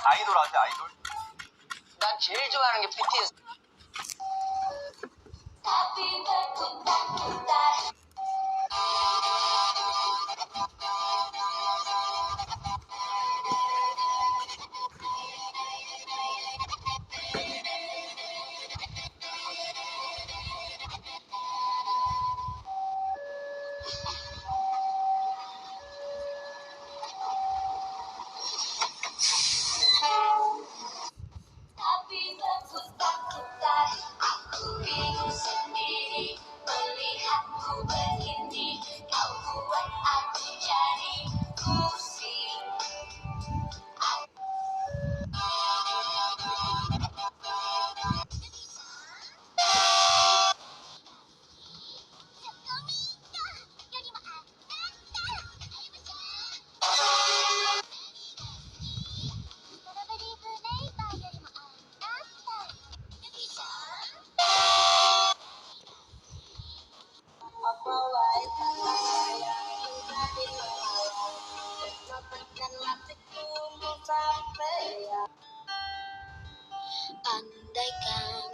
아이돌 아세요? 아이돌? 난 제일 좋아하는 게 BTS. Diriku sendiri melihatku begini, kau buat aku jadi pusing. Andaikan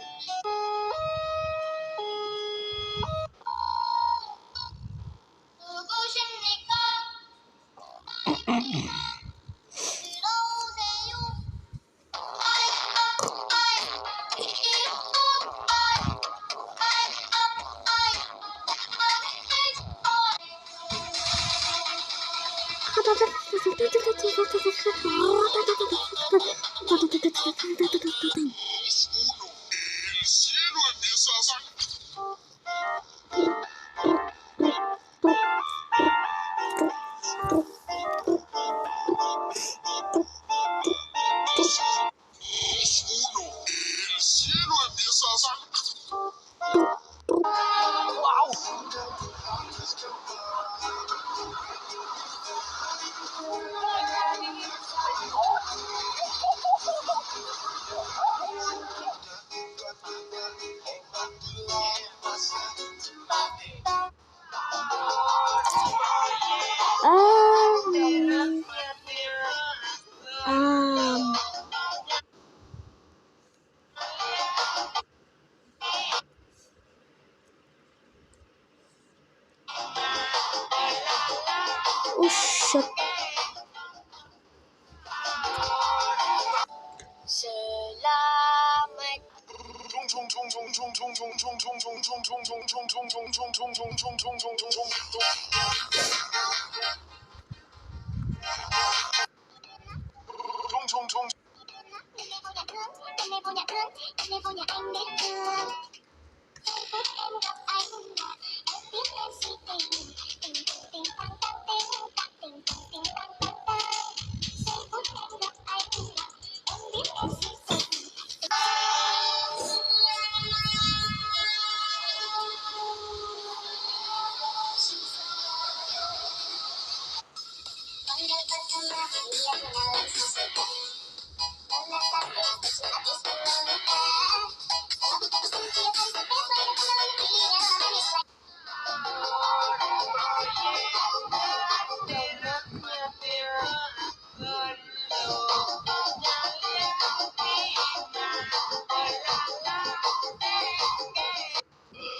Buset. Selamat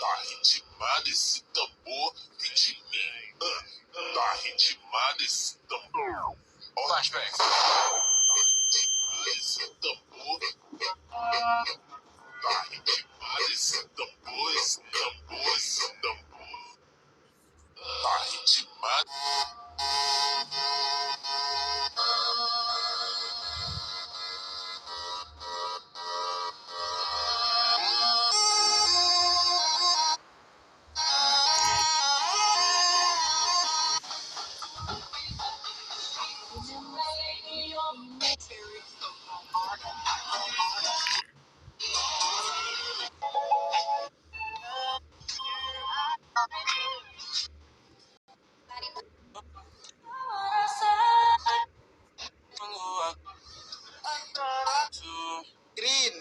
Tá ritmado esse tambor, vem de mim. Tá ritmado esse tambor. Flashback. Tá ritmado esse tambor. Tá ritmado esse tambor, esse tambor, esse tambor. Tá ritmado. Green.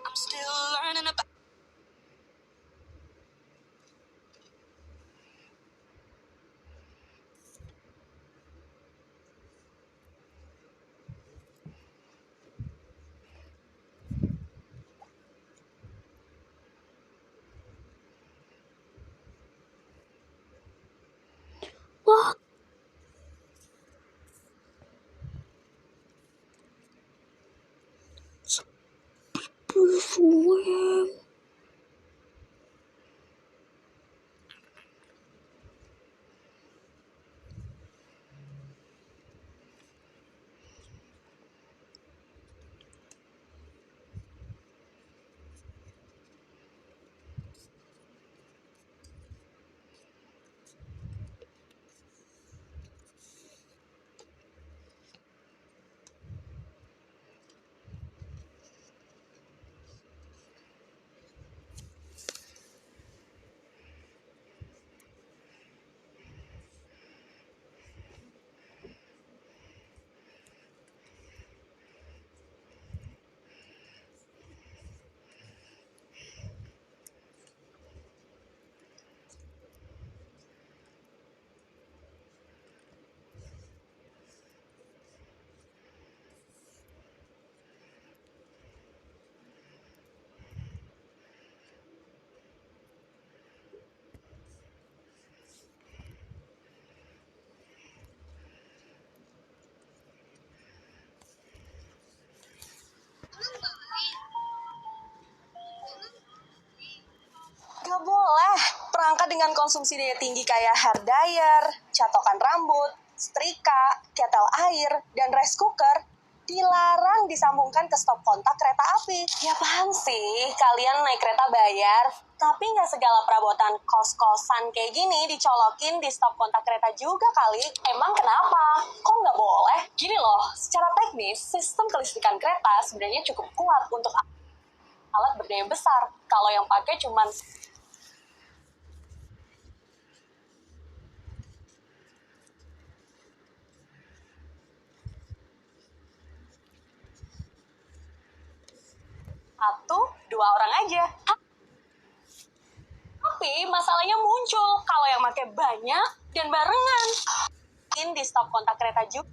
I'm still learning about. Wah. Bersuara. Gak boleh perangkat dengan konsumsi daya tinggi kayak hair dryer, catokan rambut, setrika, ketel air, dan rice cooker dilarang disambungkan ke stop kontak kereta api. Ya paham sih, kalian naik kereta bayar, tapi nggak segala perabotan kos-kosan kayak gini dicolokin di stop kontak kereta juga kali. Emang kenapa? Kok nggak boleh? Gini loh, secara teknis, sistem kelistrikan kereta sebenarnya cukup kuat untuk alat berdaya besar. Kalau yang pakai cuman satu, dua orang aja. Apa Tapi masalahnya muncul kalau yang pakai banyak dan barengan. Di stop kontak kereta juga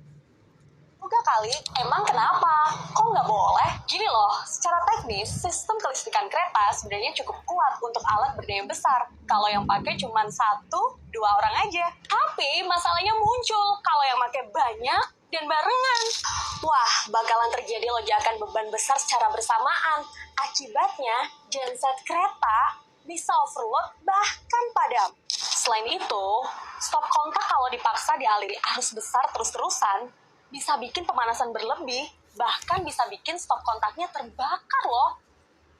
kali. Emang kenapa? Kok nggak boleh? Gini loh, secara teknis, sistem kelistrikan kereta sebenarnya cukup kuat untuk alat berdaya besar. Kalau yang pakai cuma 1-2 orang aja. Tapi masalahnya muncul kalau yang pakai banyak dan barengan. Wah, bakalan terjadi lonjakan beban besar secara bersamaan. Akibatnya, genset kereta bisa overload bahkan padam. Selain itu, stop kontak kalau dipaksa dialiri arus besar terus-terusan bisa bikin pemanasan berlebih, bahkan bisa bikin stop kontaknya terbakar loh.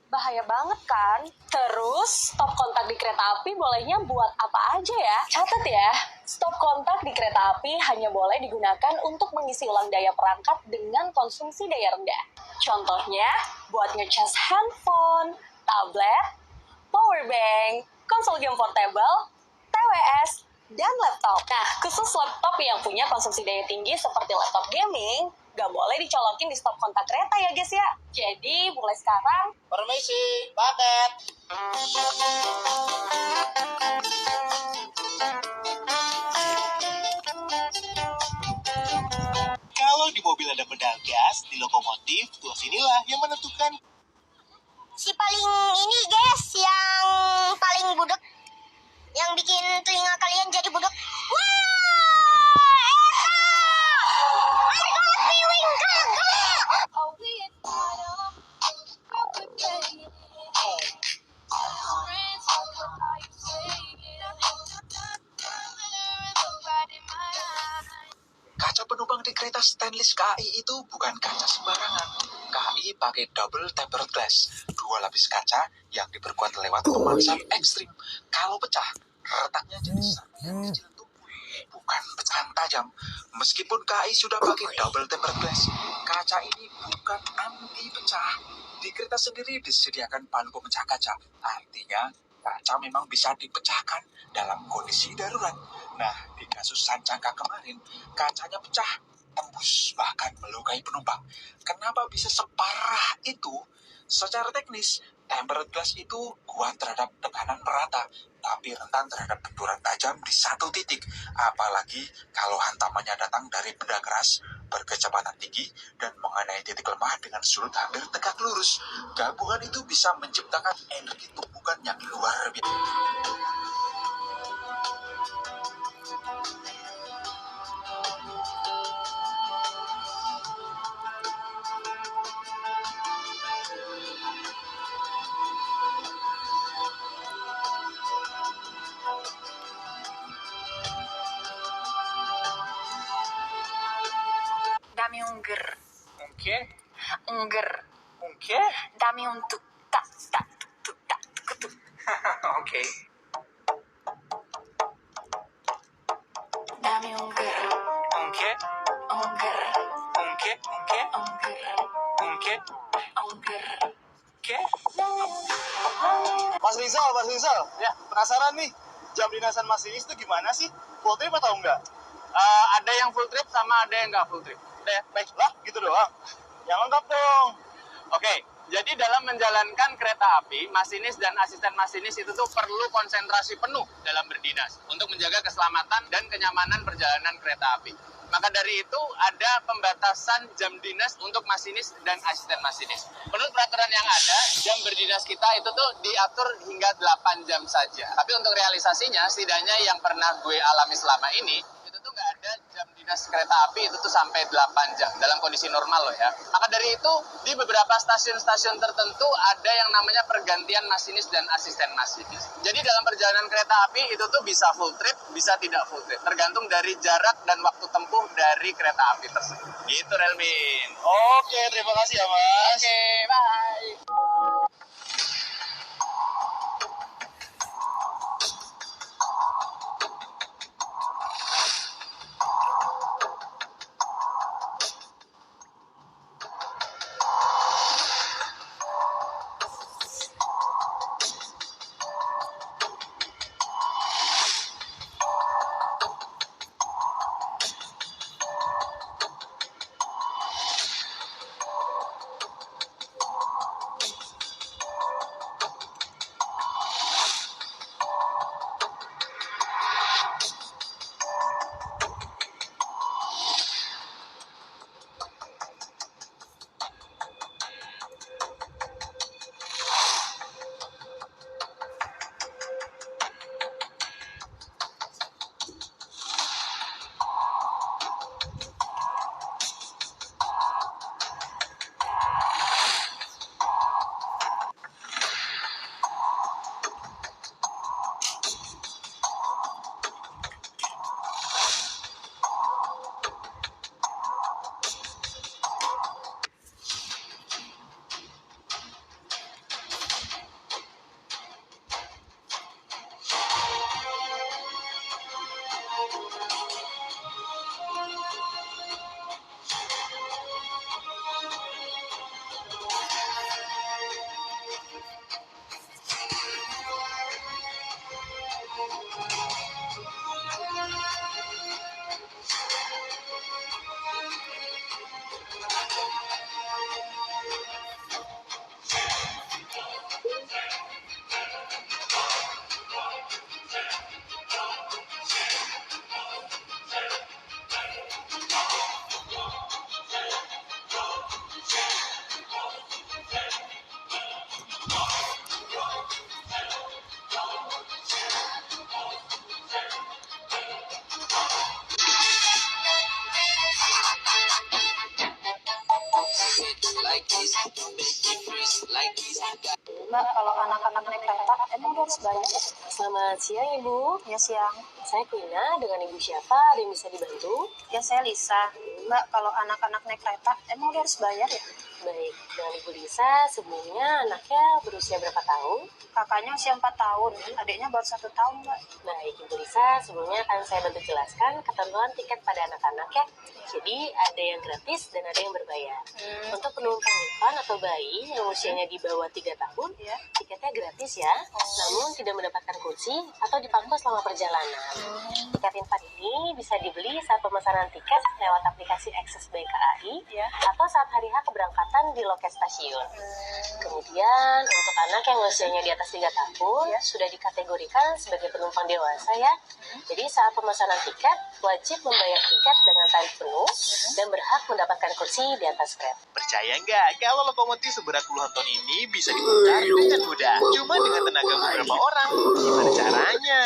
Bahaya banget kan? Terus, stop kontak di kereta api bolehnya buat apa aja ya? Catat ya, stop kontak di kereta api hanya boleh digunakan untuk mengisi ulang daya perangkat dengan konsumsi daya rendah. Contohnya, buat ngecas handphone, tablet, power bank, konsol game portable, TWS, dan laptop. Nah, khusus laptop yang punya konsumsi daya tinggi seperti laptop gaming, gak boleh dicolokin di stop kontak kereta ya guys ya. Jadi, mulai sekarang, Permisi, paket. Kalau di mobil ada pedal gas, di lokomotif, tuas inilah yang menentukan. Si paling ini guys, yang paling budek, yang bikin telinga kalian jadi budek. Kaca penumpang di kereta stainless KAI itu bukan kaca sembarangan. KAI pakai double tempered glass, 2 lapis kaca yang diperkuat lewat pemanasan ekstrim. Kalau pecah, retaknya jadi serpihan kecil tumpul, bukan pecahan tajam. Meskipun KAI sudah pakai double tempered glass, kaca ini bukan anti pecah. Di kereta sendiri disediakan palu pemecah kaca, artinya kaca memang bisa dipecahkan dalam kondisi darurat. Nah, di kasus Sancaka kemarin, kacanya pecah, tembus, bahkan melukai penumpang. Kenapa bisa separah itu? Secara teknis, tempered glass itu kuat terhadap tekanan merata, tapi rentan terhadap benturan tajam di satu titik. Apalagi kalau hantamannya datang dari benda keras, berkecepatan tinggi, dan mengenai titik lemah dengan sudut hampir tegak lurus. Gabungan itu bisa menciptakan energi tumpukan yang luar biasa. Dame un grr, Un qué? un grr. Un qué? Dame un tuk tak tak tuk tak tuk tuk. Ok. Dame un grr, Un qué? un grr, Un qué? Un qué? un grr, Un qué? un grr. ¿Qué? Mas Rizal, ya penasaran nih, jam dinasan masinis itu gimana sih? Full trip atau enggak? Ada yang full trip sama ada yang nggak full trip. Udah ya, baik lah, gitu doang. Yang lengkap dong. Oke, jadi dalam menjalankan kereta api, masinis dan asisten masinis itu tuh perlu konsentrasi penuh dalam berdinas untuk menjaga keselamatan dan kenyamanan perjalanan kereta api. Maka dari itu ada pembatasan jam dinas untuk masinis dan asisten masinis. Menurut peraturan yang ada, jam berdinas kita itu tuh diatur hingga 8 jam saja. Tapi untuk realisasinya, setidaknya yang pernah gue alami selama ini, itu tuh nggak ada jam dinas kereta api itu tuh sampai 8 jam dalam kondisi normal loh ya. Maka dari itu di beberapa stasiun-stasiun tertentu ada yang namanya pergantian masinis dan asisten masinis. Jadi dalam perjalanan kereta api itu tuh bisa full trip, bisa tidak full trip, tergantung dari jarak dan waktu tempuh dari kereta api tersebut. Gitu Relmin. Oke, terima kasih ya Mas. Oke, bye. Mbak, kalau anak-anak naik kereta, emang udah harus bayar? Selamat siang, Ibu. Ya, siang. Saya Quina, dengan Ibu siapa? Ada yang bisa dibantu? Ya, saya Lisa. Mbak, kalau anak-anak naik kereta, emang udah harus bayar ya? Baik, dengan Ibu Lisa, sebelumnya anaknya berusia berapa tahun? Kakaknya usia 4 tahun, adiknya baru 1 tahun, Mbak. Baik, Ibu Lisa, sebelumnya akan saya bantu jelaskan ketentuan tiket pada anak-anak ya. Jadi, ada yang gratis dan ada yang berbayar. Untuk penumpang infant atau bayi yang usianya di bawah 3 tahun, tiketnya gratis ya, namun tidak mendapatkan kursi atau dipangku selama perjalanan. Tiket infant ini bisa dibeli saat pemesanan tiket lewat aplikasi Akses by KAI atau saat hari H keberangkatan di loket stasiun. Kemudian, untuk anak yang usianya di atas 3 tahun, sudah dikategorikan sebagai penumpang dewasa ya. Jadi, saat pemesanan tiket, wajib membayar tiket dengan tarif penuh dan berhak mendapatkan kursi di atas kereta. Percaya nggak kalau lokomotif seberat puluhan ton ini bisa diputar dengan mudah? Cuma dengan tenaga beberapa orang. Gimana caranya?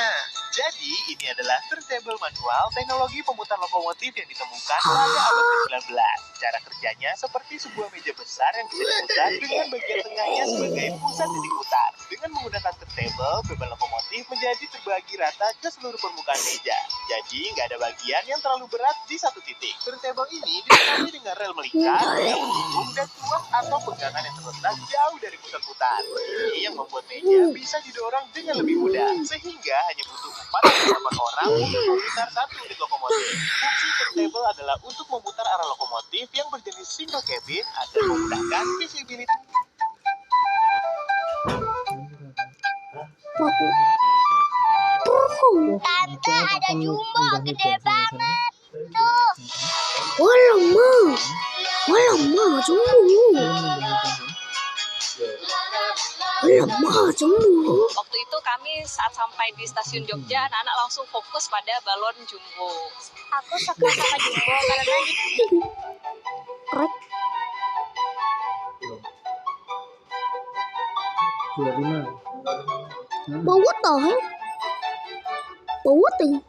Jadi, ini adalah turntable manual, teknologi pemutar lokomotif yang ditemukan pada abad ke-19. Cara kerjanya seperti sebuah meja besar yang bisa diputar dengan bagian tengahnya sebagai pusat titik putar. Dengan menggunakan turntable, beban lokomotif menjadi terbagi rata ke seluruh permukaan meja. Jadi, nggak ada bagian yang terlalu berat di satu titik. Turntable ini dilengkapi dengan rel melingkar, mendukung dan tuas atau pegangan yang terletak jauh dari pusat putar. Ini yang membuat meja bisa didorong dengan lebih mudah, sehingga hanya butuh 4 atau 8 orang untuk memutar satu unit lokomotif. Fungsi turntable adalah untuk memutar arah lokomotif yang berjenis single cabin agar memudahkan visibility. Tante, ada jumbo gede banget. Tuh. Alamak, jumbo. Waktu itu kami saat sampai di stasiun Jogja, anak-anak langsung fokus pada balon jumbo. Aku suka sama jumbo karena What the hell? What the?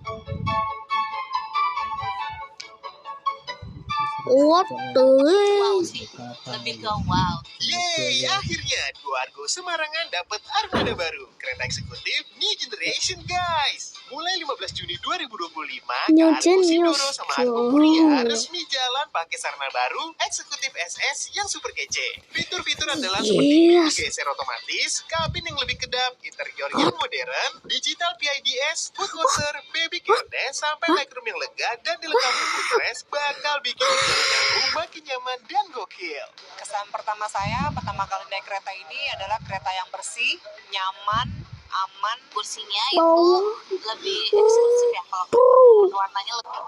What the? Wow sih, lebih ke wow. Yeay, akhirnya dua Argo Semarangan dapat armada baru. Kereta eksekutif New Generation, guys. Mulai 15 Juni 2025, New Argo Sindoro sama Argo Muria Generation. resmi jalan pakai sarana baru Eksekutif SS yang super kece. Fitur-fitur adalah seperti Yes. geser otomatis, kabin yang lebih kedap, interior yang modern, digital PIDS, food coaster, baby care sampai legroom yang lega dan dilengkapi footrest bakal bikin perjalanan makin nyaman dan gokil. Kesan pertama saya pertama kali naik kereta ini adalah kereta yang bersih, nyaman, aman. Kursinya itu lebih eksklusif ya, kalau warnanya lebih.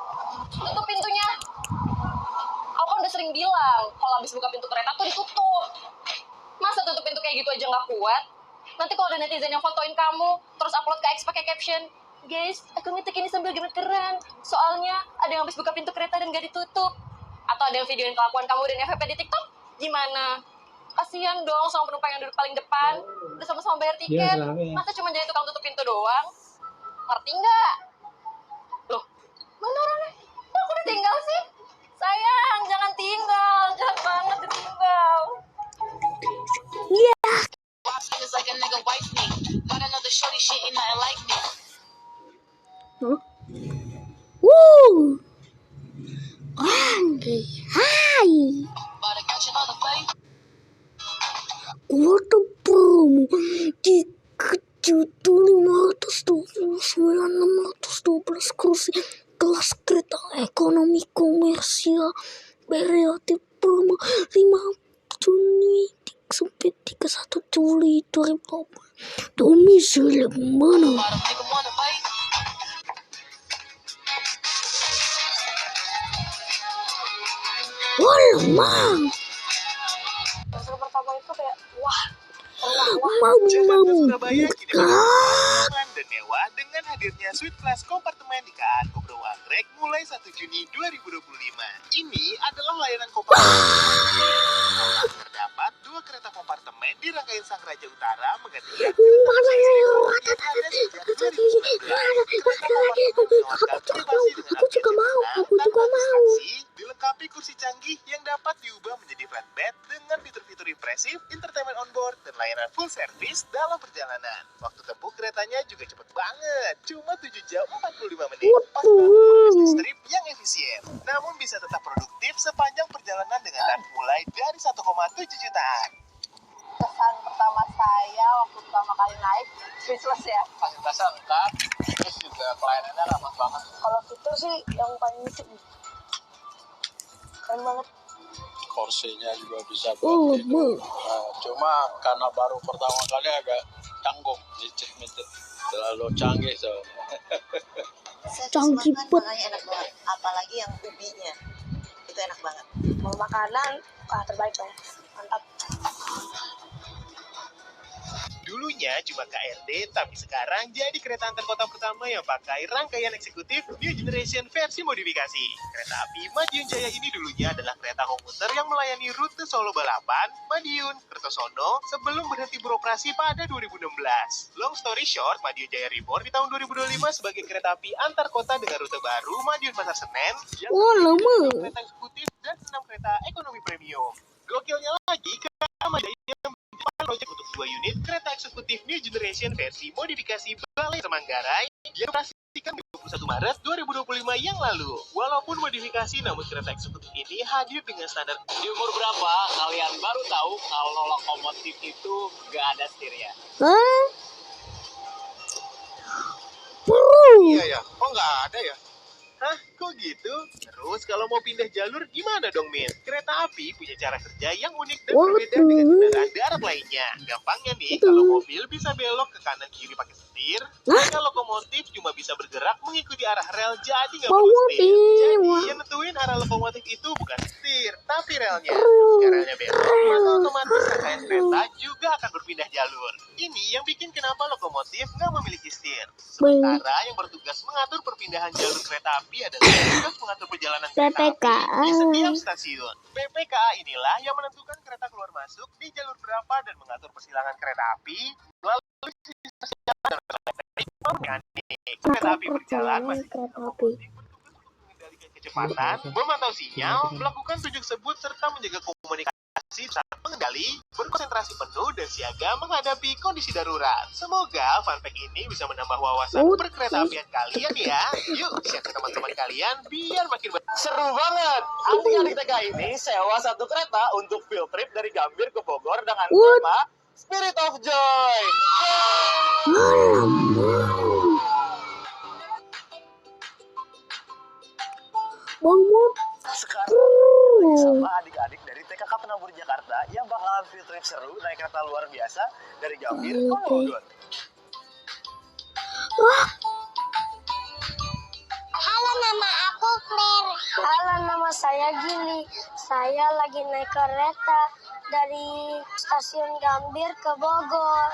Tutup pintunya. Aku kan udah sering bilang, kalau habis buka pintu kereta tuh ditutup. Masa tutup pintu kayak gitu aja nggak kuat? Nanti kalau ada netizen yang fotoin kamu, terus upload ke X pakai caption, guys, aku ngetik ini sambil gemeteran. Soalnya ada yang habis buka pintu kereta dan gak ditutup. Atau ada yang videoin kelakuan kamu dan FVP di TikTok, gimana? Kasian dong sama penumpang yang duduk paling depan. Udah sama-sama bayar tiket. Masa cuma jadi tukang tutup pintu doang? Ngerti nggak? Loh, mana orangnya? Kok aku udah tinggal sih? Sayang, jangan tinggal. Jangan banget ditinggal. Woo! Angry. Hi. Kuota promo Dikejutu 529 kursi kelas kereta ekonomi komersial periode promo 5 Juni sampai 31 Juli 2020. Domisili mana? Walah, Yang pertama itu kayak, wah, Jakarta Surabaya kini menjadi dan mewah dengan hadirnya suite kelas kompartemen di KA Argo Bro Anggrek mulai 1 Juni 2025. Ini adalah layanan kompartemen. Terdapat 2 kereta kompartemen di rangkaian Sang Raja Utara menggantikan kereta yang ada sejak 2019. Kereta kompartemen menawarkan privasi dengan Aku juga mau. dilengkapi kursi canggih yang dapat diubah menjadi flatbed dengan fitur-fitur impresif, entertainment on board, dan layanan full service dalam perjalanan. Waktu tempuh keretanya juga cepet banget, cuma 7 jam 45 menit. Pas banget buat bisnis trip yang efisien. Namun bisa tetap produktif sepanjang perjalanan dengan tarif mulai dari 1,7 jutaan. Kesan pertama saya waktu pertama kali naik, speechless ya. Fasilitasnya lengkap, terus juga pelayanannya ramah banget. Kalau fitur sih yang paling lucu nih. Keren banget. Kursinya juga bisa buat tidur. Nah, cuma karena baru pertama kali agak canggung, micet-micet, terlalu canggih soalnya. Canggih banget. Makanya enak banget, apalagi yang ubinya itu enak banget. Mau makanan, terbaik lah. Mantap. Dulunya cuma KRD, tapi sekarang jadi kereta antar kota pertama yang pakai rangkaian eksekutif New Generation versi modifikasi. Kereta api Madiun Jaya ini dulunya adalah kereta komuter yang melayani rute Solo Balapan, Madiun, Kertosono sebelum berhenti beroperasi pada 2016. Long story short, Madiun Jaya Reborn di tahun 2025 sebagai kereta api antar kota dengan rute baru Madiun Pasar Senen yang lama. kereta eksekutif dan 6 kereta ekonomi premium. Gokilnya lagi, kereta Madiun project untuk 2 unit kereta eksekutif New Generation versi modifikasi Balai Manggarai yang dioperasikan 21 Maret 2025 yang lalu. Walaupun modifikasi, namun kereta eksekutif ini hadir dengan standar. Di umur berapa kalian baru tahu kalau lokomotif itu gak ada setirnya? Hah? Iya ya, kok nggak ada ya? Hah, kok gitu? Terus kalau mau pindah jalur gimana dong, Min? Kereta api punya cara kerja yang unik dan berbeda dengan kendaraan darat lainnya. Gampangnya nih, kalau mobil bisa belok ke kanan kiri pakai setir, maka lokomotif cuma bisa bergerak mengikuti arah rel, jadi nggak perlu setir. Jadi yang nentuin arah lokomotif itu bukan setir, tapi relnya. Jika relnya belok, maka otomatis rangkaian kereta juga akan berpindah jalur. Ini yang bikin kenapa lokomotif nggak memiliki setir. Sementara yang bertugas mengatur perpindahan jalur kereta api adalah tugas mengatur perjalanan kereta api di setiap stasiun. PPKA inilah yang menentukan kereta keluar masuk di jalur berapa dan mengatur persilangan kereta api melalui stasiun dan kereta api berjalan masih mengendalikan kecepatan, memantau sinyal, melakukan tunjuk sebut serta menjaga komunikasi saat mengendali, berkonsentrasi penuh dan siaga menghadapi kondisi darurat. Semoga fun fact ini bisa menambah wawasan perkeretaapian kalian ya. Yuk, share ke teman-teman kalian biar makin Seru banget! Adik-adik TK ini sewa satu kereta untuk field trip dari Gambir ke Bogor dengan tema Spirit of Joy. Sekarang lagi sama adik-adik dari TKK Penabur Jakarta yang bakalan field trip seru naik kereta luar biasa dari Gambir ke Bogor. Halo, nama aku Claire. Halo, nama saya Gili. Saya lagi naik kereta dari stasiun Gambir ke Bogor.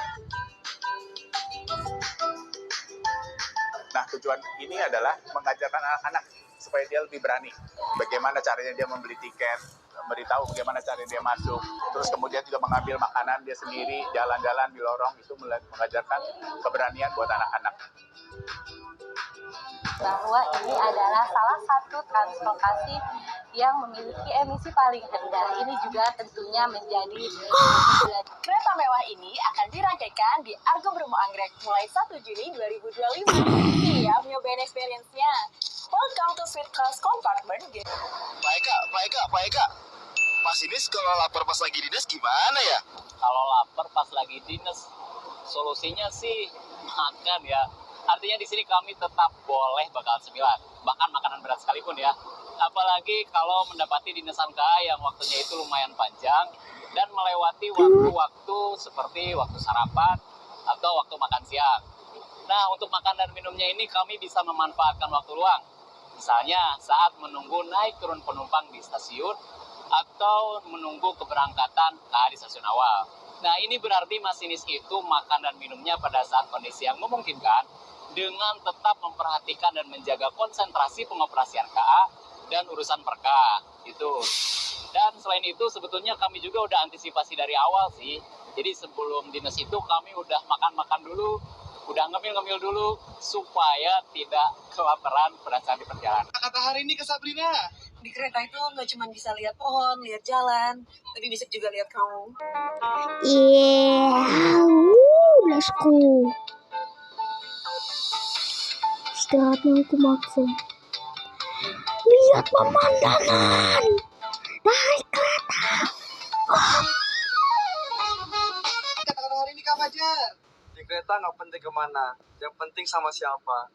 Nah, tujuan ini adalah mengajarkan anak-anak supaya dia lebih berani. Bagaimana caranya dia membeli tiket, memberitahu bagaimana caranya dia masuk, terus kemudian juga mengambil makanan dia sendiri, jalan-jalan di lorong, itu mengajarkan keberanian buat anak-anak. Bahwa ini adalah salah satu transportasi yang memiliki emisi paling rendah. Ini juga tentunya menjadi kereta mewah ini akan dirangkaikan di Argo Bromo Anggrek mulai 1 Juni 2025. Siap nyobain experience-nya. Welcome to First Class Compartment. Pak Eka. Pas ini kalau lapar pas lagi dinas gimana ya? Kalau lapar pas lagi dinas, solusinya sih makan ya. Artinya di sini kami tetap boleh bakal cemilan, bahkan makanan berat sekalipun ya. Apalagi kalau mendapati dinesan KA yang waktunya itu lumayan panjang dan melewati waktu-waktu seperti waktu sarapan atau waktu makan siang. Nah, untuk makan dan minumnya ini kami bisa memanfaatkan waktu luang. Misalnya saat menunggu naik turun penumpang di stasiun atau menunggu keberangkatan KA di stasiun awal. Nah, ini berarti masinis itu makan dan minumnya pada saat kondisi yang memungkinkan dengan tetap memperhatikan dan menjaga konsentrasi pengoperasian KA dan urusan perka itu. Dan selain itu sebetulnya kami juga udah antisipasi dari awal sih. Jadi sebelum dinas itu kami udah makan-makan dulu, udah ngemil-ngemil dulu supaya tidak kelaparan pada saat di perjalanan. Kata hari ini ke Sabrina. Di kereta itu nggak cuma bisa lihat pohon, lihat jalan, tapi bisa juga lihat kamu. Let's go. Istirahatnya aku maksa. Lihat pemandangan dari kereta. Kata-kata hari ini Kak Fajar. Di kereta nggak penting kemana, yang penting sama siapa.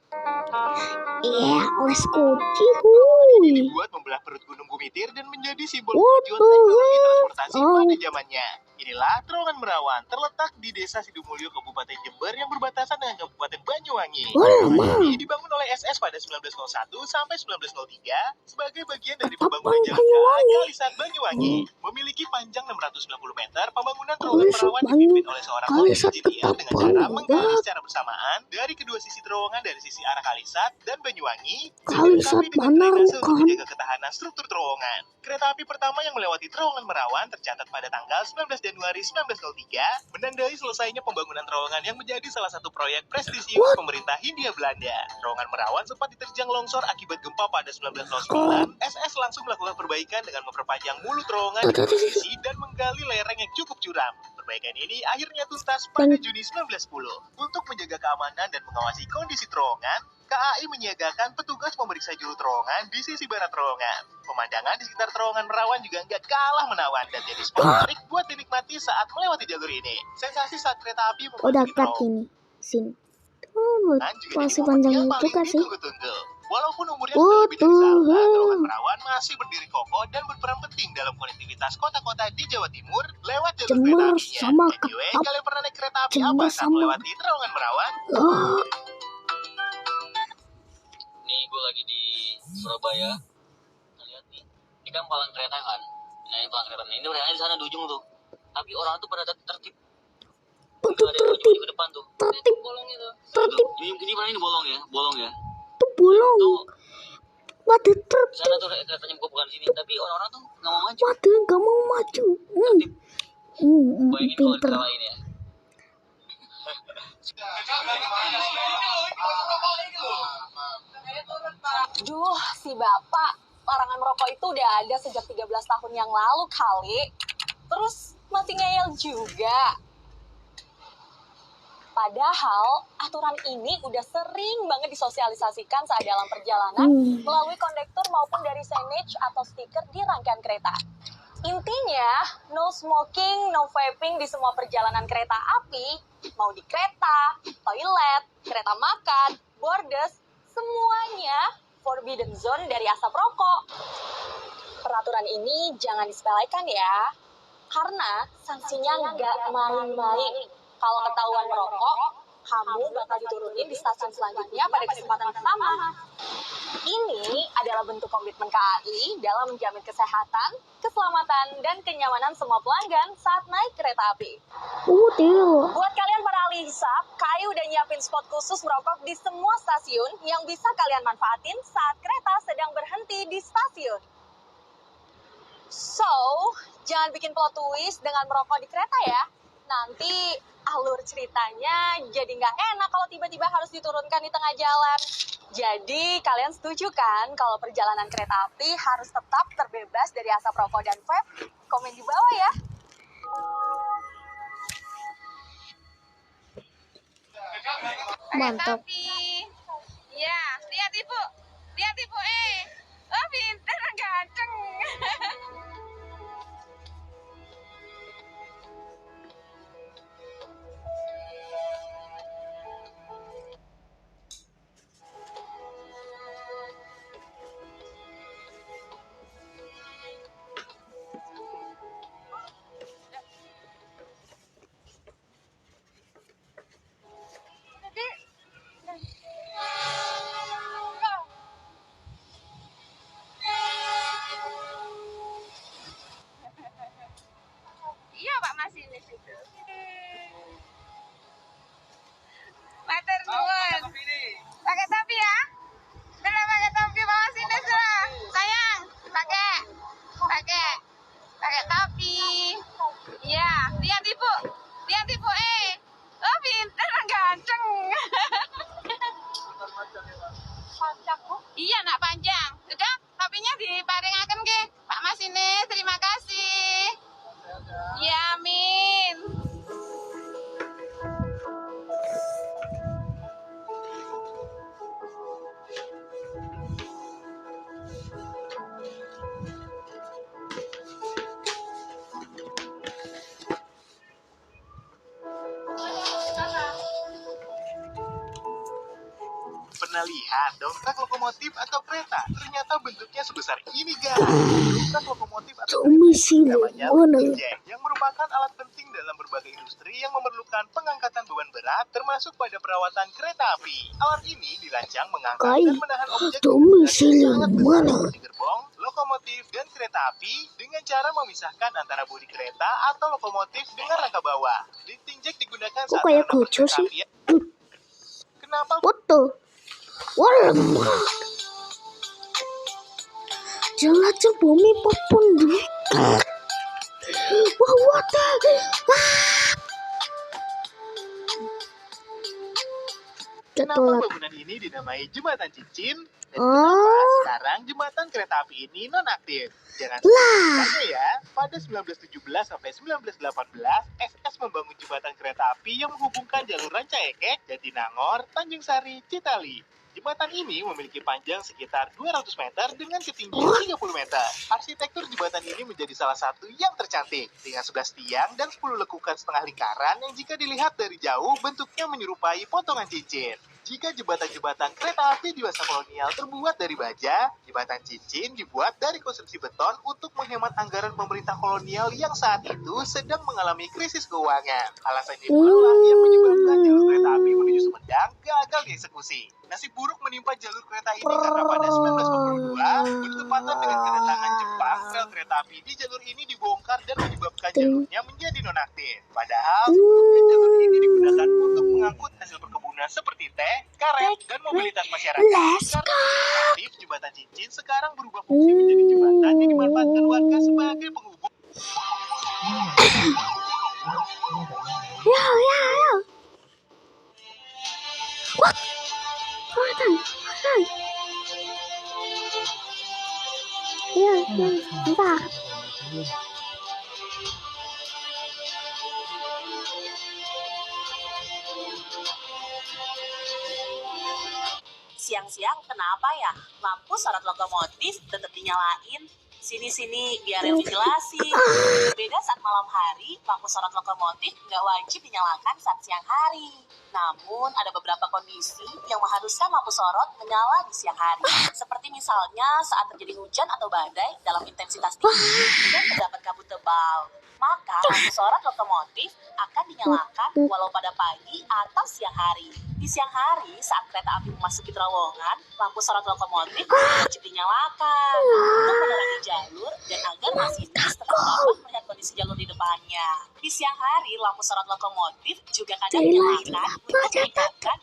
Let's go. Cihuy. Dibuat membelah perut Gunung Gumitir dan menjadi simbol kemajuan teknologi transportasi pada zamannya. Inilah Terowongan Merawan, terletak di Desa Sidumulyo, Kabupaten Jember yang berbatasan dengan Kabupaten Banyuwangi. Terowongan ini dibangun oleh SS pada 1901 sampai 1903 sebagai bagian dari pembangunan jalan KA Kalisat Banyuwangi. Memiliki panjang 690 meter, pembangunan Terowongan Merawan dipimpin oleh seorang engineer dengan cara menggali secara bersamaan dari kedua sisi terowongan dari sisi arah Kalisat dan Banyuwangi, dilengkapi dengan drainase untuk menjaga ketahanan struktur terowongan. Kereta api pertama yang melewati Terowongan Merawan tercatat pada tanggal 19 Januari 1903, menandai selesainya pembangunan terowongan yang menjadi salah satu proyek prestisius pemerintah Hindia Belanda. Terowongan Merawan sempat diterjang longsor akibat gempa pada 1909. SS langsung melakukan perbaikan dengan memperpanjang mulut terowongan di posisi dan menggali lereng yang cukup curam. Perbaikan ini akhirnya tuntas pada Juni 1910. Untuk menjaga keamanan dan mengawasi kondisi terowongan, KAI menyiagakan petugas memeriksa juru terowongan di sisi barat terowongan. Pemandangan di sekitar Terowongan Merawan juga nggak kalah menawan dan jadi spot menarik buat dinikmati saat melewati jalur ini. Sensasi saat kereta api memasuki Dekat ini. Sini. Masih panjang juga sih. Walaupun umurnya sudah lebih dari seabad, Terowongan Merawan masih berdiri kokoh dan berperan penting dalam konektivitas kota-kota di Jawa Timur lewat jalur kereta apinya. Anyway, kalian pernah naik kereta api apa saat melewati Terowongan Merawan? Nih gue lagi di Surabaya. Lihat nih, ini kan palang kereta kan. Nah ini palang kereta, ini keretanya di sana di ujung tuh. Tapi orang tuh pada tertib. Ada yang maju ke depan tuh. Tertib. Bolong itu. Tertib. Ini mana ini bolong ya? Tuh bolong. Waduh Di sana tuh keretanya bukan sini, tapi orang-orang tuh nggak mau maju. Waduh nggak mau maju. Bayangin kalau kereta lain ya. Duh, si bapak, larangan merokok itu udah ada sejak 13 tahun yang lalu kali. Terus masih ngeyel juga. Padahal aturan ini udah sering banget disosialisasikan saat dalam perjalanan melalui kondektur maupun dari signage atau stiker di rangkaian kereta. Intinya, no smoking, no vaping di semua perjalanan kereta api, mau di kereta, toilet, kereta makan, bordes, semuanya forbidden zone dari asap rokok. Peraturan ini jangan disepelekan ya, karena sanksinya nggak main-main. Kalau ketahuan merokok, kamu bakal diturunin di stasiun selanjutnya pada kesempatan pertama. Ini adalah bentuk komitmen KAI dalam menjamin kesehatan, keselamatan, dan kenyamanan semua pelanggan saat naik kereta api. Buat kalian para ahli hisap, KAI udah nyiapin spot khusus merokok di semua stasiun yang bisa kalian manfaatin saat kereta sedang berhenti di stasiun. So, jangan bikin plot twist dengan merokok di kereta ya. Nanti alur ceritanya jadi nggak enak kalau tiba-tiba harus diturunkan di tengah jalan. Jadi kalian setuju kan kalau perjalanan kereta api harus tetap terbebas dari asap rokok dan vape? Komen di bawah ya. Mantap. Ya, lihat ibu. Oh pintar, ganteng. Iya Pak Masinis itu. Matur nuwun. Pakai topi ya? Bener pakai topi Pak Masinis lah. Sayang, pakai topi. Iya, lihat ibu. Oh pintar, ganteng. Panjang Bu? Iya nak panjang. Udah topinya diparing pernah lihat dongkrak lokomotif atau kereta? Ternyata bentuknya sebesar ini, guys. Dongkrak lokomotif atau kereta namanya tinjek, yang merupakan alat penting dalam berbagai industri yang memerlukan pengangkatan beban berat, termasuk pada perawatan kereta api. Alat ini dirancang mengangkat dan menahan objek sangat besar seperti gerbong, lokomotif, dan kereta api dengan cara memisahkan antara bodi kereta atau lokomotif dengan rangka bawah. Tinjek digunakan saat kayak kucu sih. Kenapa? Foto. Walamak. Jelajah bumi popon dulu. Wah, wadah. Kenapa bangunan ini dinamai jembatan cincin? Dan kenapa sekarang jembatan kereta api ini nonaktif? Jangan tanya ya, pada 1917 sampai 1918, SS membangun jembatan kereta api yang menghubungkan jalur Rancaekek, Jatinangor, Tanjung Sari, Citali. Jembatan ini memiliki panjang sekitar 200 meter dengan ketinggian 30 meter. Arsitektur jembatan ini menjadi salah satu yang tercantik, dengan 11 tiang dan 10 lekukan setengah lingkaran yang jika dilihat dari jauh bentuknya menyerupai potongan cincin. Jika jembatan-jembatan kereta api di masa kolonial terbuat dari baja, jembatan cincin dibuat dari konstruksi beton untuk menghemat anggaran pemerintah kolonial yang saat itu sedang mengalami krisis keuangan. Alasan ini pula yang menyebabkan jalur kereta api menuju Sumedang gagal dieksekusi. Nasib buruk menimpa jalur kereta ini karena pada 1942, bertepatan dengan kedatangan Jepang, rel kereta api di jalur ini dibongkar dan menyebabkan jalurnya menjadi nonaktif. Padahal sebelumnya jalur ini digunakan untuk mengangkut hasil perkebunan seperti teh, karet, dan mobilitas masyarakat. Karena aktif, jembatan cincin sekarang berubah fungsi menjadi jembatan yang dimanfaatkan warga sebagai penghubung. Ya. What? Ya, bentar. Siang-siang kenapa ya? Lampu sorot lokomotif tetap dinyalain. Sini-sini biar yang dijelasin. Beda saat malam hari, lampu sorot lokomotif nggak wajib dinyalakan saat siang hari. Namun ada beberapa kondisi yang mengharuskan lampu sorot menyala di siang hari. Seperti misalnya saat terjadi hujan atau badai dalam intensitas tinggi dan terdapat kabut tebal. Maka lampu sorot lokomotif akan dinyalakan walau pada pagi atau siang hari. Di siang hari, saat kereta api memasuki terowongan, lampu sorot lokomotif wajib dinyalakan untuk menerangi jalur dan agar masinis tetap dapat melihat kondisi jalur di depannya. Di siang hari, lampu sorot lokomotif juga kadang dinyalakan untuk mengingatkan.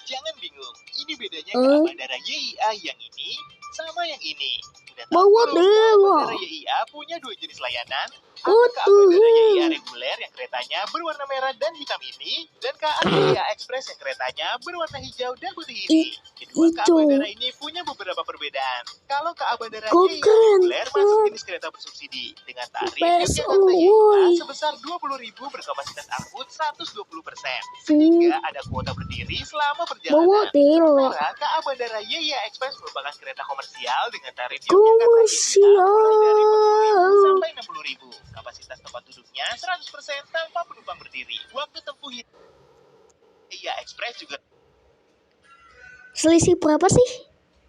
Jangan bingung, ini bedanya ke bandara YIA yang ini sama yang ini. Bawa dewa. Bandara YIA punya dua jenis layanan. Ada bandara YIA reguler yang keretanya berwarna merah dan hitam ini, dan KA YIA Express yang keretanya berwarna hijau dan putih ini. Kedua KA bandara ini punya beberapa perbedaan. Kalau KA bandara YIA reguler masuk jenis kereta bersubsidi dengan tarif yang Jakarta YIA sebesar 20.000 berkapasitas angkut 120%, sehingga ada kuota berdiri selama perjalanan. Sementara KA bandara YIA Express merupakan kereta komersial dengan tarif Yogyakarta YIA mulai dari 40.000 sampai 60.000. Kapasitas tempat duduknya 100% tanpa penumpang berdiri. Waktu tempuh YIA Express juga selisih berapa sih?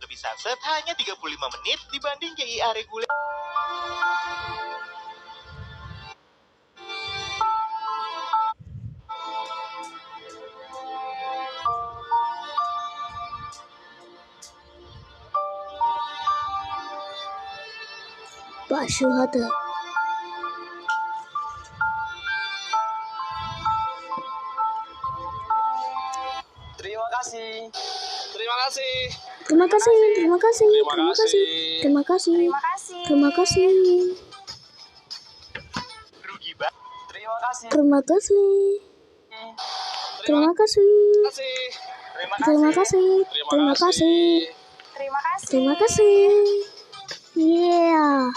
lebih satset, hanya 35 menit dibanding YIA reguler. Pak Syuhada. Terima kasih. Terima kasih. Terima kasih. Terima kasih. Terima kasih. Terima kasih. Terima kasih. Terima kasih. Terima kasih. Terima kasih. Terima kasih. Terima kasih. Terima kasih. Yeah.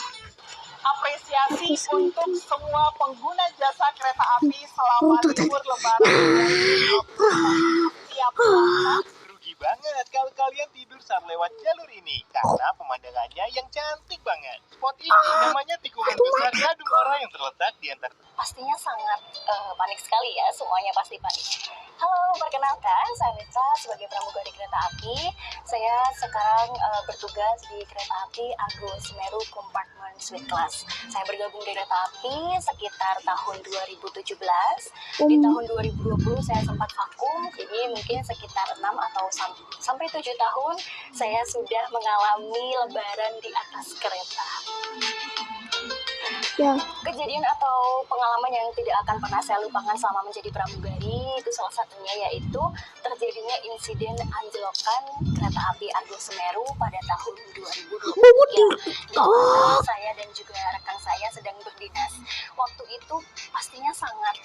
Apresiasi untuk semua pengguna jasa kereta api selama libur lebaran. Siap. Rugi banget kalau kalian tidur saat lewat jalur ini karena pemandangannya yang cantik banget. Spot ini namanya tikungan besar Gadung Ora yang terletak di antara. Pastinya sangat panik sekali ya, semuanya pasti panik. Halo, perkenalkan saya Mitra sebagai pramugari kereta api. Saya sekarang bertugas di kereta api Argo Semeru Compartment Suite Class. Saya bergabung di kereta api sekitar tahun 2017. Di tahun 2020 saya sempat vakum, jadi mungkin sekitar 6 atau sampai 7 tahun saya sudah mengalami lebaran di atas kereta. Ya. Kejadian atau pengalaman yang tidak akan pernah saya lupakan selama menjadi pramugari itu salah satunya yaitu terjadinya insiden anjlokan kereta api Argo Semeru pada tahun 2023 di mana saya dan juga rekan saya sedang berdinas. Waktu itu pastinya sangat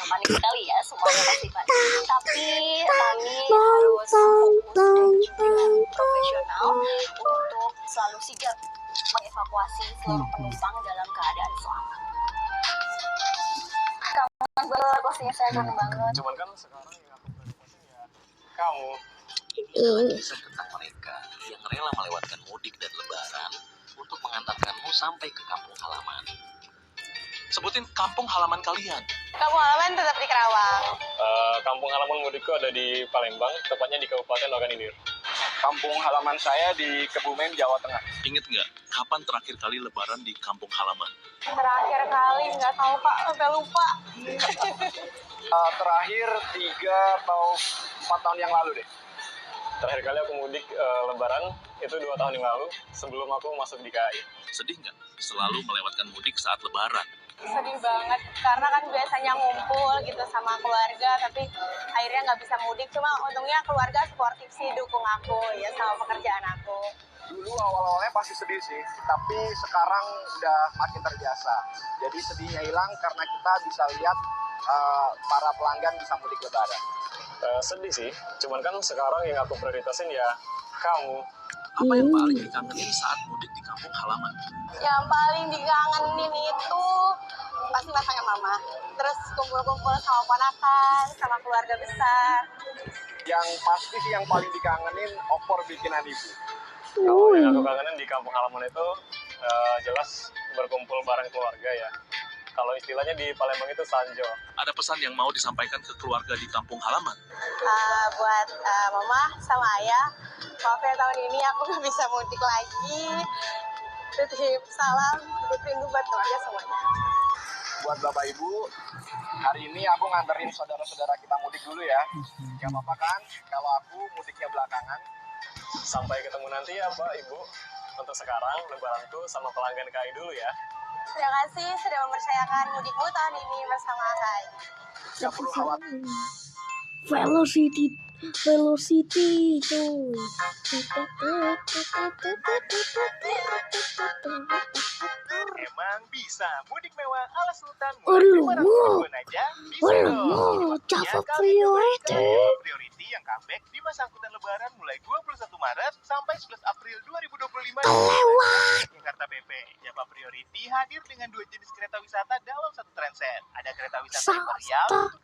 panik sekali ya, semuanya pasti panik. Tapi kami harus fokus dan juga profesional untuk selalu sigap mengevakuasi seluruh penumpang dalam keadaan selamat. Kangen banget, pastinya saya kangen banget. Cuman kan sekarang yang aku prioritasin ya kamu. Inilah kisah tentang mereka yang rela melewatkan mudik dan lebaran untuk mengantarkanmu sampai ke kampung halaman. Sebutin kampung halaman kalian. Kampung halaman tetap di Kerawang. Kampung halaman mudikku ada di Palembang, tepatnya di Kabupaten Logan Ilir. Kampung halaman saya di Kebumen, Jawa Tengah. Ingat nggak, kapan terakhir kali lebaran di kampung halaman? Terakhir kali nggak tahu Pak, sampai lupa. Terakhir 3 atau 4 tahun yang lalu deh. Terakhir kali aku mudik lebaran itu 2 tahun yang lalu, sebelum aku masuk di KAI. Sedih nggak selalu melewatkan mudik saat lebaran? Sedih banget, karena kan biasanya ngumpul gitu sama keluarga, tapi akhirnya nggak bisa mudik. Cuma untungnya keluarga sportif sih, dukung aku ya sama pekerjaan aku. Dulu awal-awalnya pasti sedih sih, tapi sekarang udah makin terbiasa. Jadi sedihnya hilang karena kita bisa lihat para pelanggan bisa mudik lebaran. Sedih sih, cuman kan sekarang yang aku prioritasin ya kamu. Apa yang paling dikangenin saat mudik di kampung halaman? Yang paling dikangenin itu pasti masakan mama. Terus kumpul-kumpul sama ponakan, sama keluarga besar. Yang pasti sih yang paling dikangenin opor bikinan ibu. Kalau yang aku kangenin di kampung halaman itu jelas berkumpul bareng keluarga ya. Kalau istilahnya di Palembang itu sanjo. Ada pesan yang mau disampaikan ke keluarga di kampung halaman? Buat mama sama ayah, maaf ya tahun ini aku gak bisa mudik lagi. Titip salam, titip rindu buat keluarga semuanya. Buat Bapak Ibu, hari ini aku nganterin saudara-saudara kita mudik dulu ya. Gak apa-apa kan kalau aku mudiknya belakangan. Sampai ketemu nanti ya Pak Ibu. Untuk sekarang lebaranku sama pelanggan KAI dulu ya. Terima kasih sudah mempercayakan mudikmu tahun ini bersama KAI. Gak perlu khawatir. Velocity cuy. Emang bisa mudik mewah ala Sultan mulai 500 ribuan aja bisa dong. Java Priority yang comeback di masa angkutan lebaran mulai 21 Maret sampai 11 April 2025 di Jakarta PP. Java Priority hadir dengan 2 jenis kereta wisata dalam satu transit. Ada kereta wisata imperial untuk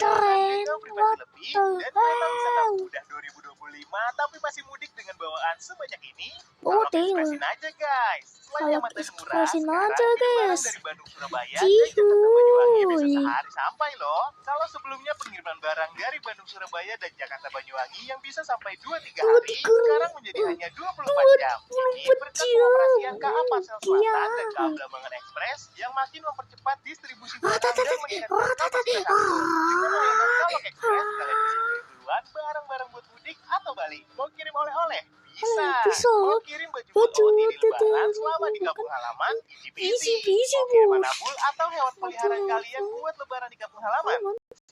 kalian dengan privasi lebih dan kereta wisata mudah 2025 tapi masih mudik dengan bawaan sebanyak ini. Kalau ekspresin aja guys. Selain yang murah, sekarang dari Bandung Surabaya dan Jakarta Banyuwangi bisa sehari sampai loh. Kalau sebelumnya pengiriman barang dari Bandung Surabaya dan Jakarta Banyuwangi yang bisa sampai 2-3 hari, sekarang menjadi hanya 24 jam. Ini berkat pengoperasian KA Parsel Selatan dan KA Blambangan Express yang makin mempercepat distribusi barang dan meningkatkan kapasitas angkut. Dengan layanan Kalok Express, kalian bisa beli duluan barang-barang buat mudik atau balik. Mau kirim oleh-oleh? Bisa. Mau kirim baju OOTD lebaran selama di kampung halaman? Easy peasy. Mau kirim manabul atau hewan peliharaan kalian buat lebaran di kampung halaman?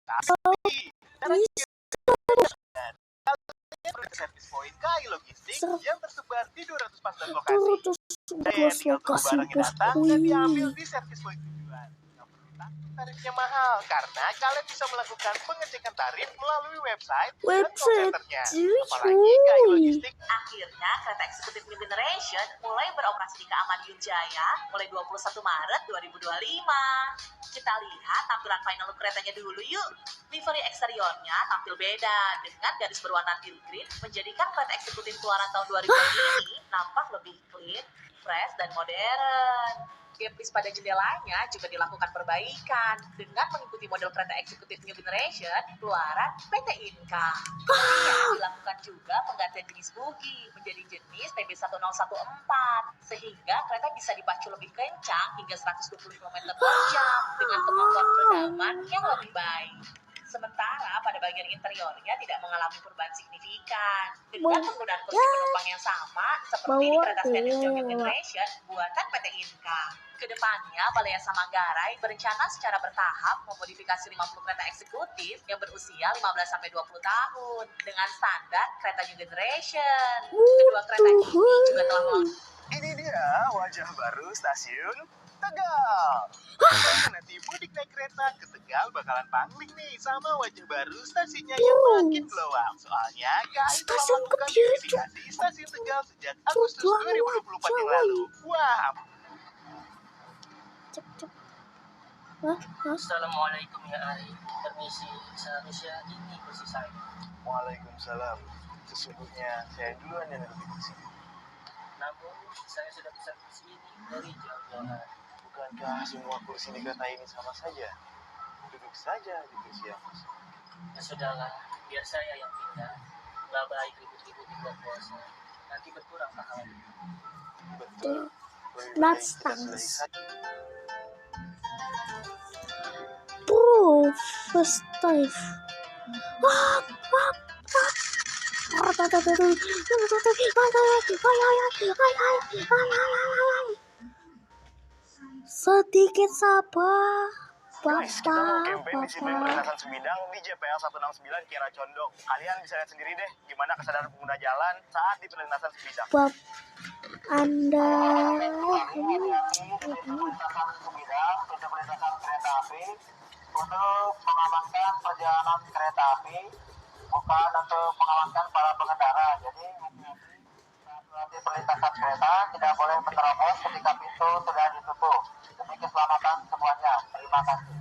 Tapi, service point KAI Logistik yang tersebar di 214 lokasi. Tinggal tunggu barangnya datang dan diambil di service point tujuan. Nggak perlu takut tarifnya mahal karena kalian bisa melakukan pengecekan tarif melalui website dan call centernya. Apalagi KAI Logistik. Akhirnya kereta eksekutif New Generation mulai beroperasi di KA Madiun Jaya mulai 21 Maret 2025. Kita lihat tampilan final keretanya dulu yuk. Livery eksteriornya tampil beda dengan garis berwarna teal green menjadikan kereta eksekutif keluaran tahun 2000 ini nampak lebih clean, fresh, dan modern. Gaplis pada jendelanya juga dilakukan perbaikan dengan mengikuti model kereta eksekutif New Generation keluaran PT Inka. Kemudian dilakukan juga penggantian jenis bogi menjadi jenis TB1014 sehingga kereta bisa dipacu lebih kencang hingga 120 km per jam dengan kemampuan peredaman yang lebih baik. Sementara pada bagian interiornya tidak mengalami perubahan signifikan dengan penggunaan kursi penumpang yang sama seperti di kereta stainless New Generation buatan PT Inka. Kedepannya, Balai Yasa Manggarai berencana secara bertahap memodifikasi 50 kereta eksekutif yang berusia 15-20 tahun dengan standar kereta New Generation. Kedua kereta ini juga telah Ini dia wajah baru stasiun Tegal. Nanti mudik naik kereta ke Tegal bakalan pangling nih sama wajah baru stasiunnya yang makin glow up. Soalnya KAI telah melakukan verifikasi stasiun Tegal sejak Agustus 2024 yang lalu. Wah. Assalamualaikum ya Ari. Permisi, seharusnya ini kursi saya. Waalaikumsalam. Sesungguhnya saya duluan yang lebih kursi. Namun saya sudah pesan kursi ini dari jauh-jauh. Bukankah semua kursi di kereta ini sama saja? Duduk saja di kursi yang kosong. Ya sudahlah, biar saya yang pindah. Nggak baik ribut-ribut di bulan puasa. Nanti berkurang pahalanya. Betul. Let's dance. Bro, first dive. Sedikit sabar. Guys, kita mau campaign disiplin perlintasan sebidang di JPL 169 Kiara Condong. Kalian bisa lihat sendiri deh gimana kesadaran pengguna jalan saat di perlintasan sebidang. Bab Anda perlintasan sebidang, perlintasan kereta api untuk mengamankan perjalanan kereta api, bukan untuk mengamankan para pengendara. Jadi di perlintasan kereta tidak boleh menerobos ketika pintu sudah ditutup. Demi keselamatan semuanya. Terima kasih.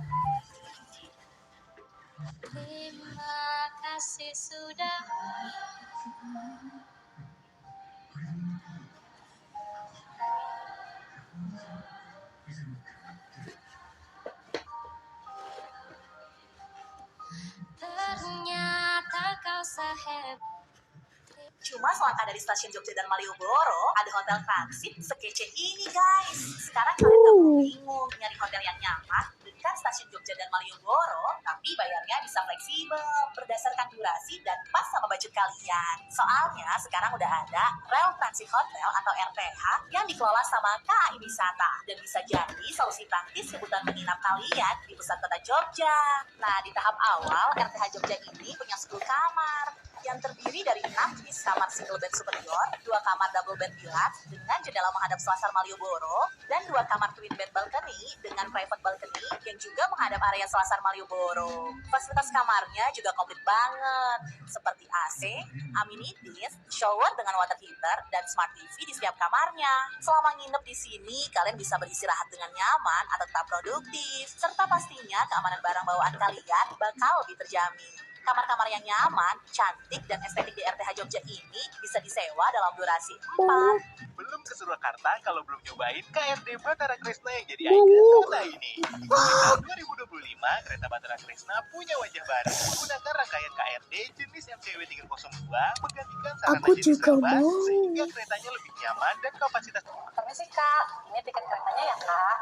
Terima kasih sudah. Ternyata kau sehebat. Cuma selangkah dari stasiun Jogja dan Malioboro, ada hotel transit sekece ini guys. Sekarang kalian gak perlu bingung nyari hotel yang nyaman dekat stasiun Jogja dan Malioboro, tapi bayarnya bisa fleksibel berdasarkan durasi dan pas sama budget kalian. Soalnya sekarang udah ada Rel Transit Hotel atau RTH yang dikelola sama KAI Wisata dan bisa jadi solusi praktis kebutuhan menginap kalian di pusat kota Jogja. Nah, di tahap awal RTH Jogja ini punya 10 kamar yang terdiri dari 6 jenis kamar single bed superior, 2 kamar double bed deluxe dengan jendela menghadap Selasar Malioboro, dan 2 kamar twin bed balcony dengan private balcony yang juga menghadap area Selasar Malioboro. Fasilitas kamarnya juga komplit banget, seperti AC, amenities, shower dengan water heater, dan smart TV di setiap kamarnya. Selama nginep di sini, kalian bisa beristirahat dengan nyaman atau tetap produktif, serta pastinya keamanan barang bawaan kalian bakal lebih terjamin. Kamar-kamar yang nyaman, cantik, dan estetik di RTH Jogja ini bisa disewa dalam durasi 4. Belum ke Surakarta kalau belum nyobain KRD Batara Kresna yang jadi ikon kota ini. Di tahun 2025, kereta Batara Kresna punya wajah baru menggunakan rangkaian KRD jenis MCW 302 menggantikan sarana jenis urban sehingga keretanya lebih nyaman dan kapasitas. Permisi Kak, ini tiket keretanya ya Kak.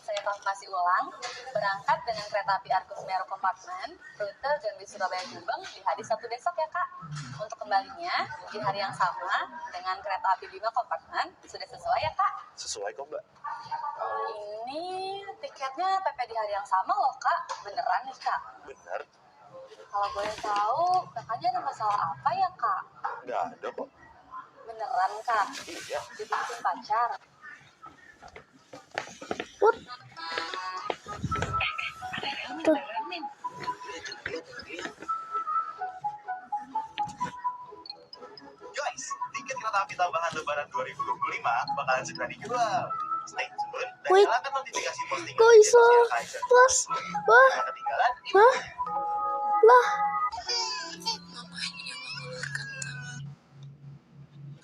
Saya konfirmasi ulang, berangkat dengan kereta api Argo Semeru Kompartmen, rute Jambi Surabaya Jombang di hari Sabtu besok ya Kak. Untuk kembalinya di hari yang sama dengan kereta api Bima Kompartmen, sudah sesuai ya Kak? Sesuai kok Mbak. Ini tiketnya PP di hari yang sama loh Kak, beneran nih Kak? Bener? Kalau boleh tahu, kakaknya ada masalah apa ya Kak? Nggak ada kok. Beneran Kak? Iya. Dibikin pacar? Guys, tiket kereta api tambahan Lebaran 2025 bakalan segera dijual. Stay tune dan Wait. nyalakan notifikasi postingan. Kok iso? Plus. Wah. Ketinggalan. Hah? Lah.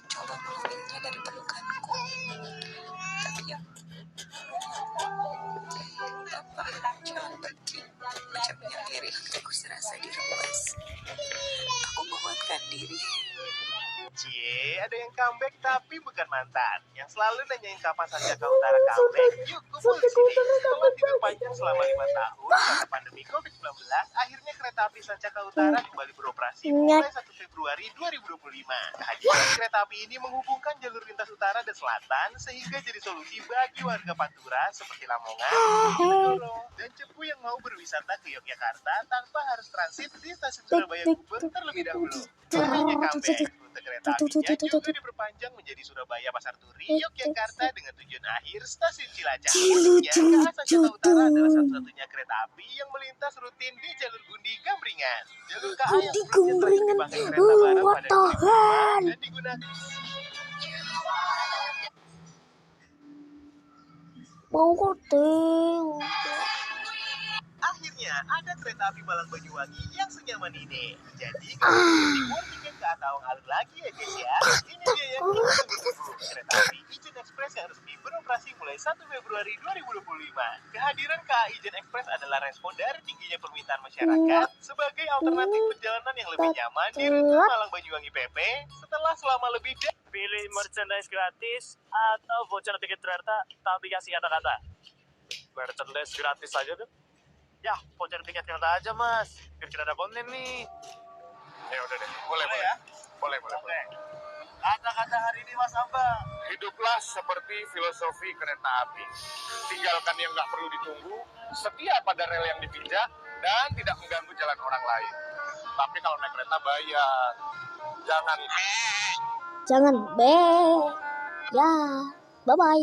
Coba meluapinnya dari pelukanku. Tapi ya, Bapak, jangan pergi. Ucapnya diri, aku serasa diremas. Aku menguatkan diri. Cie, ada yang comeback tapi bukan mantan. Yang selalu nanyain kapan Sancaka Utara comeback. Yuk, kumpul di sini. Setelah tidur panjang selama 5 tahun karena pandemi COVID-19, akhirnya kereta api Sancaka Utara kembali beroperasi mulai 1 Februari 2025. Kehadiran kereta api ini menghubungkan jalur lintas utara dan selatan sehingga jadi solusi bagi warga Pantura seperti Lamongan, Bojonegoro, dan Cepu yang mau berwisata ke Yogyakarta tanpa harus transit di stasiun Surabaya Gubeng terlebih dahulu. Hanya comeback. Rute kereta apinya juga diperpanjang menjadi Surabaya Pasar Turi, Yogyakarta dengan tujuan akhir stasiun Cilacap. Uniknya, KA Sancaka Utara adalah satu-satunya kereta api yang melintas rutin di jalur Gundi Gambringan. Jalur KA yang sebelumnya telah dipakai kereta barang pada 2005 dan digunakan. Mau kuting. Akhirnya ada kereta api Malang Banyuwangi yang senyaman ini. Jadi kalau timur tiket ke Atawang alur lagi ya guys ya. Ini dia yang kita tunggu-tunggu. Kereta api Ijen Express yang resmi beroperasi mulai 1 Februari 2025. Kehadiran KA Ijen Express adalah respon dari tingginya permintaan masyarakat sebagai alternatif perjalanan yang lebih nyaman di rute Malang Banyuwangi PP setelah selama lebih dari Pilih merchandise gratis atau voucher tiket kereta tapi kasih kata-kata. Merchandise gratis aja tuh. Ya, voucher tiket kereta aja mas. Biar kita ada konten nih. Ya udah deh, boleh ya. Boleh. kata-kata hari ini Mas Amba. Hiduplah seperti filosofi kereta api. Tinggalkan yang nggak perlu ditunggu, setia pada rel yang dipijak, dan tidak mengganggu jalan orang lain. Tapi kalau naik kereta bayar. Jangan Jangan be. Ya. Bye bye.